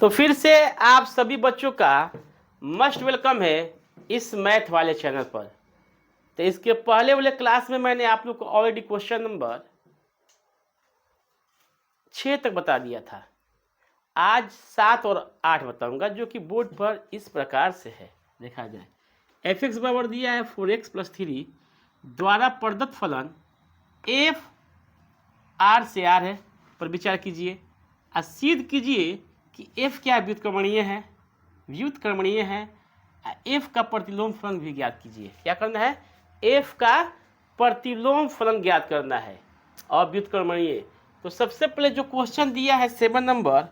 तो फिर से आप सभी बच्चों का मस्ट वेलकम है इस मैथ वाले चैनल पर। तो इसके पहले वाले क्लास में मैंने आप लोग को ऑलरेडी क्वेश्चन नंबर 6 तक बता दिया था। आज 7 और 8 बताऊंगा, जो कि बोर्ड पर इस प्रकार से है। देखा जाए, एफ एक्स बराबर दिया है 4x + 3 द्वारा प्रदत्त फलन एफ आर से आर है पर विचार कीजिए और सिद्ध कीजिए कि एफ क्या व्युत्क्रमणीय है, व्युत्क्रमणीय है। एफ का प्रतिलोम फलन भी ज्ञात कीजिए। क्या करना है? एफ का प्रतिलोम फलन ज्ञात करना है और व्युत्क्रमणीय। तो सबसे पहले जो क्वेश्चन दिया है 7 नंबर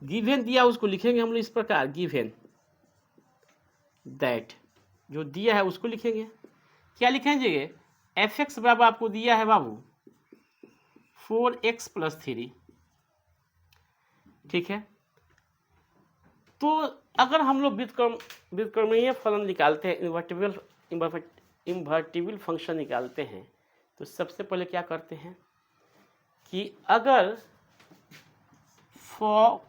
गिवन दिया, उसको लिखेंगे हम लोग इस प्रकार, गिवन दैट। जो दिया है उसको लिखेंगे। क्या लिखेंगे? एफ एक्स बराबर आपको दिया है बाबू 4x + 3, ठीक है। तो अगर हम लोग व्युत्क्रमणीय फलन निकालते हैं, इन्वर्टिबल फंक्शन निकालते हैं, तो सबसे पहले क्या करते हैं कि अगर फॉक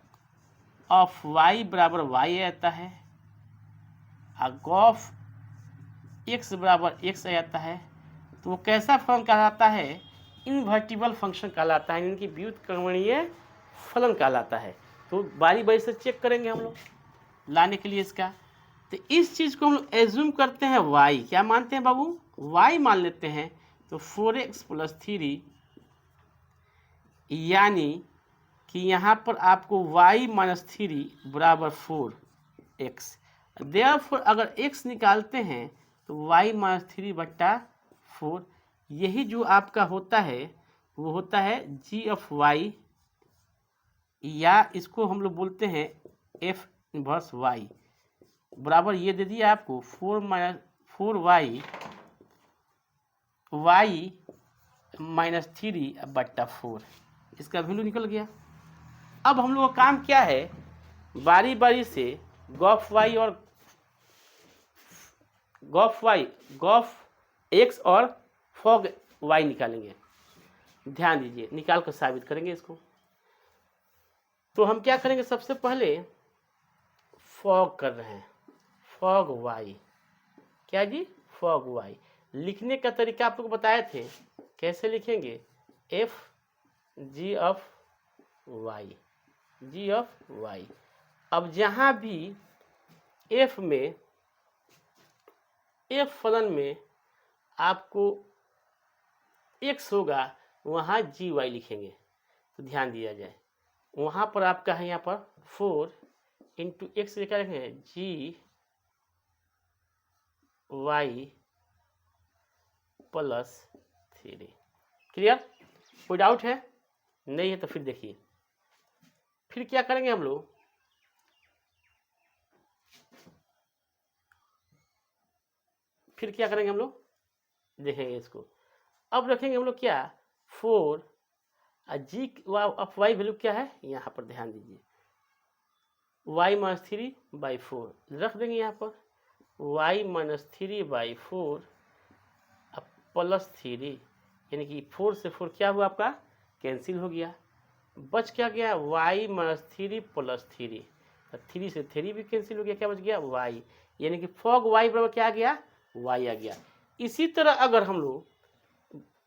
ऑफ y बराबर y आता है और गॉफ x बराबर x आता है, तो वो कैसा फलन कहलाता है? इन्वर्टिबल फंक्शन कहलाता है, इनकी व्युत्क्रमणीय फलन कहलाता है। तो बारी बारी से चेक करेंगे हम लोग लाने के लिए इसका। तो इस चीज़ को हम लोग एज्यूम करते हैं y, क्या मानते हैं बाबू? y मान लेते हैं। तो 4x + 3 यानी कि यहाँ पर आपको y - 3 बराबर 4x। देयरफॉर अगर x निकालते हैं तो y - 3 बट्टा 4, यही जो आपका होता है वो होता है g ऑफ y, या इसको हम लोग बोलते हैं f इनवर्स y बराबर ये दे दिया आपको 4y -3 बट्टा 4। इसका वैल्यू निकल गया। अब हम लोग का काम क्या है? बारी बारी से गॉफ x और फॉग y निकालेंगे। ध्यान दीजिए, निकाल कर साबित करेंगे इसको। तो हम क्या करेंगे? सबसे पहले फॉग कर रहे हैं, फॉग y। क्या जी? Fog y। लिखने का तरीका आप लोग बताए थे, कैसे लिखेंगे? f g of y, g of y। अब जहाँ भी f में, f फलन में आपको x होगा वहाँ gy लिखेंगे। तो ध्यान दिया जाए, वहाँ पर आपका है यहाँ पर 4 × x क्या लिखेंगे? gy + 3। क्लियर? कोई डाउट है? नहीं है तो फिर देखिए, फिर क्या करेंगे हम लोग? फिर क्या करेंगे हम लोग? देखेंगे इसको। अब रखेंगे हम लोग क्या? 4 जी ऑफ y वैल्यू क्या है? यहाँ पर ध्यान दीजिए, y - 3/4 रख देंगे यहाँ पर। y - 3/4 + 3, यानी कि 4 से 4 क्या हुआ आपका? कैंसिल हो गया। बच क्या गया? y - 3 + 3। 3 से 3 भी कैंसिल हो गया। क्या बच गया? y, यानी कि फॉग y बराबर क्या आ गया? y आ गया। इसी तरह अगर हम लोग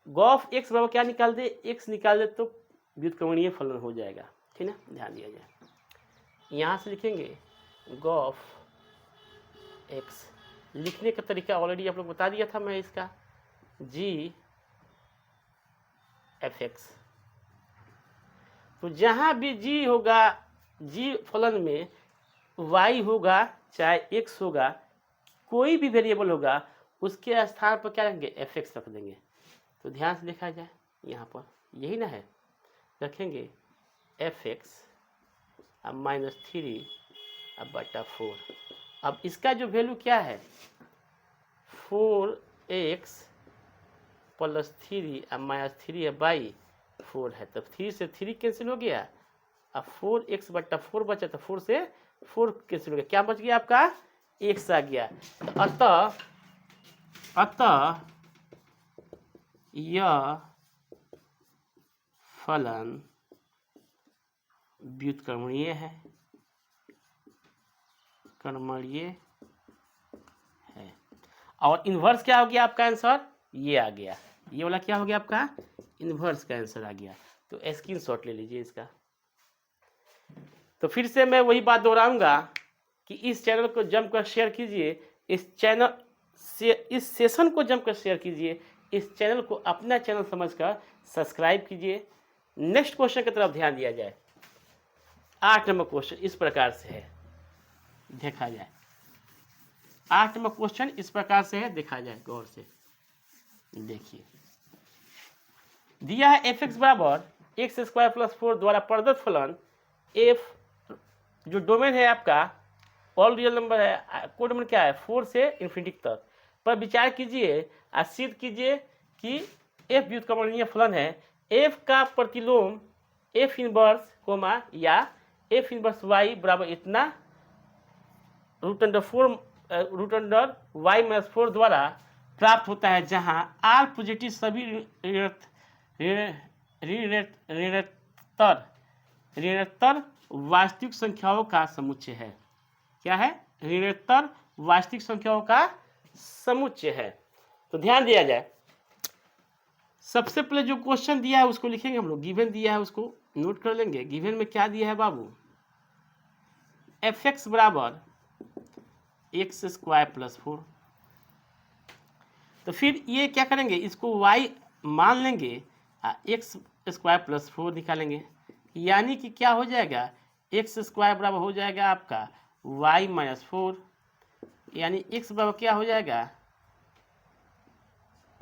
गॉफ x बराबर क्या निकाल दे? x निकाल दे तो व्युत्क्रमणीय फलन हो जाएगा। ठीक ना? ध्यान दिया जाए। यहाँ से लिखेंगे गॉफ x। लिखने का तरीका ऑलरेडी आप लोग बता दिया था मैं इसका, g f x। तो जहाँ भी g होगा, g फलन में y होगा चाहे x होगा, कोई भी वेरिएबल होगा, उसके स्थान पर क्या रखेंगे? एफ एक्स रख देंगे। तो ध्यान से देखा जाए, यहाँ पर यही ना है, रखेंगे एफ एक्स -3 बटा 4। अब इसका जो वैल्यू क्या है? 4x + 3 -3/4 है। तब 3 से 3 कैंसिल हो गया। अब 4x बटा 4 बचा, तो 4 से 4 कैंसिल हो गया। क्या बच गया आपका? x आ गया। तो अतः यह फलन व्युत्क्रमणीय है। कर्मणीय है। और इन्वर्स क्या हो गया आपका आंसर, ये आ गया, ये वाला क्या हो गया आपका इन्वर्स का आंसर आ गया। तो स्क्रीनशॉट ले लीजिए इसका। तो फिर से मैं वही बात दोहराऊंगा कि इस चैनल को जमकर शेयर कीजिए, इस चैनल से इस सेशन को जमकर शेयर कीजिए, इस चैनल को अपना चैनल समझकर सब्सक्राइब कीजिए। नेक्स्ट क्वेश्चन की तरफ ध्यान दिया जाए। 8 नंबर क्वेश्चन इस प्रकार से है, देखा जाए 8 नंबर क्वेश्चन इस प्रकार से है, देखा जाए गौर से देखिए। दिया है f(x) बराबर x² + 4 द्वारा प्रदत्त फलन f, जो डोमेन है आपका ऑल रियल नंबर है, कोड नंबर क्या है 4 से इन्फिनिटी तक, पर विचार कीजिए और सिद्ध कीजिए कि f व्युत्क्रमणीय फलन है। f का प्रतिलोम f इनवर्स कोमा या f इनवर्स y बराबर इतना √4 द्वारा प्राप्त होता है, जहां r पॉजिटिव सभी ऋणोत्तर वास्तविक संख्याओं का समुच्चय है। क्या है, ऋणोत्तर वास्तविक संख्याओं का समुच्चय है। तो ध्यान दिया जाए, सबसे पहले जो क्वेश्चन दिया है उसको लिखेंगे हम लोग, गिवन दिया है उसको नोट कर लेंगे। गिवन में क्या दिया है बाबू, f(x) बराबर x² + 4। तो फिर ये क्या करेंगे, इसको y मान लेंगे, x² + 4 निकालेंगे, यानी कि क्या हो जाएगा, x² बराबर हो जाएगा आपका y - 4, यानी x बराबर क्या हो जाएगा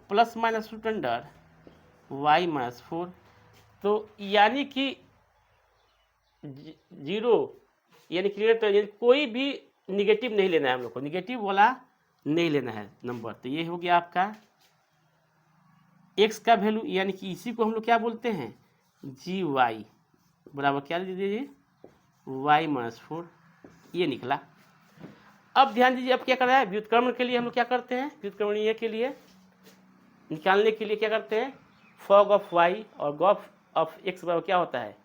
± y - 4। तो यानी कि 0 यानी कि कोई भी निगेटिव नहीं लेना है हम लोग को, निगेटिव वाला नहीं लेना है नंबर। तो ये हो गया आपका x का वैल्यू, यानी कि इसी को हम लोग क्या बोलते हैं gy बराबर क्या दे दीजिए y - 4, ये निकला। अब ध्यान दीजिए, अब क्या कर रहा है, व्युत्क्रमण के लिए हम लोग क्या करते हैं, व्युत्क्रमणीय के लिए निकालने के लिए क्या करते हैं, फॉग ऑफ y और गॉफ ऑफ x बराबर क्या होता है,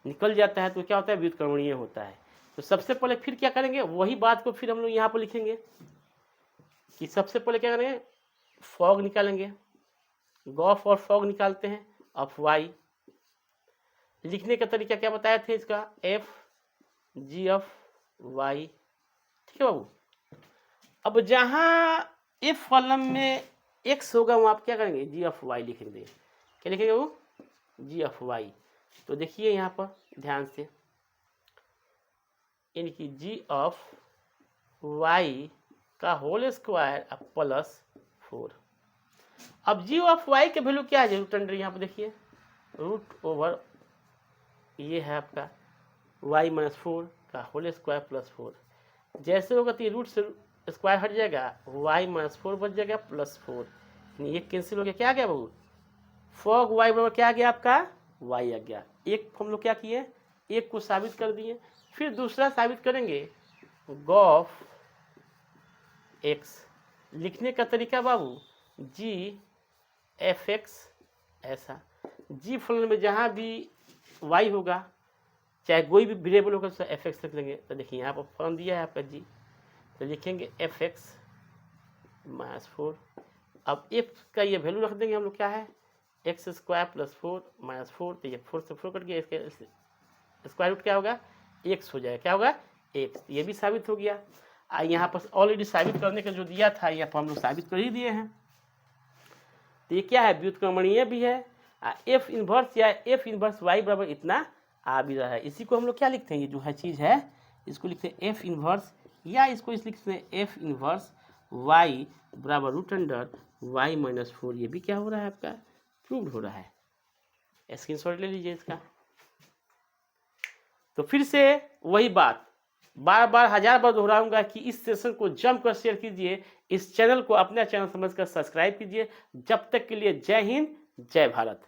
निकल जाता है, तो क्या होता है व्युत्क्रमणीय होता है। तो सबसे पहले फिर क्या करेंगे, वही बात को फिर हम लोग यहाँ पर लिखेंगे कि सबसे पहले क्या करेंगे, फॉग निकालेंगे, गॉफ और फॉग निकालते हैं ऑफ y। लिखने का तरीका क्या बताए थे इसका, f g ऑफ y, ठीक है बाबू। अब जहाँ f कॉलम में x होगा वहाँ आप क्या करेंगे g ऑफ y लिखेंगे। क्या लिखेंगे वो, g ऑफ y। तो देखिए यहाँ पर ध्यान से, यानी कि g ऑफ y का होल स्क्वायर +4। अब g ऑफ y के वैल्यू क्या है, रूट अंडर यहाँ पर देखिए √, ये है आपका y - 4 का होल स्क्वायर +4। जैसे होगा तो ये रूट से स्क्वायर हट जाएगा, y - 4 बच जाएगा +4, ये कैंसिल हो गया। क्या आ गया बाबू, फॉग y बराबर क्या आ गया आपका y आ गया। एक हम लोग क्या किए, एक को साबित कर दिए, फिर दूसरा साबित करेंगे गॉफ x। लिखने का तरीका बाबू g f(x), ऐसा g फलन में जहाँ भी y होगा, चाहे कोई भी वेरिएबल होगा तो f(x) लिख लेंगे। तो देखिए यहाँ पर फलन दिया है आपका g, तो लिखेंगे f(x) - 4। अब f का ये वैल्यू रख देंगे हम लोग, क्या है x² + 4 - 4, तो ये 4 से 4 कट गया, इसके स्क्वायर रूट क्या होगा x हो जाएगा, क्या होगा x। ये भी साबित हो गया। यहाँ पर ऑलरेडी साबित करने का जो दिया था यहाँ पर हम लोग साबित कर ही दिए हैं। तो ये क्या है, व्युत्क्रमणीय भी है, f इनवर्स या f इनवर्स y बराबर इतना आ भी रहा है। इसी को हम लोग क्या लिखते हैं, ये जो है चीज़ है इसको लिखते हैं f इनवर्स, या इसको इस लिखते हैं f इनवर्स y बराबर √y - 4। ये भी क्या हो रहा है आपका प्रूव हो रहा है। स्क्रीनशॉट ले लीजिए इसका। तो फिर से वही बात बार बार 1000 बार दोहराऊंगा कि इस सेशन को जमकर शेयर कीजिए, इस चैनल को अपना चैनल समझकर सब्सक्राइब कीजिए। जब तक के लिए जय हिंद, जय भारत।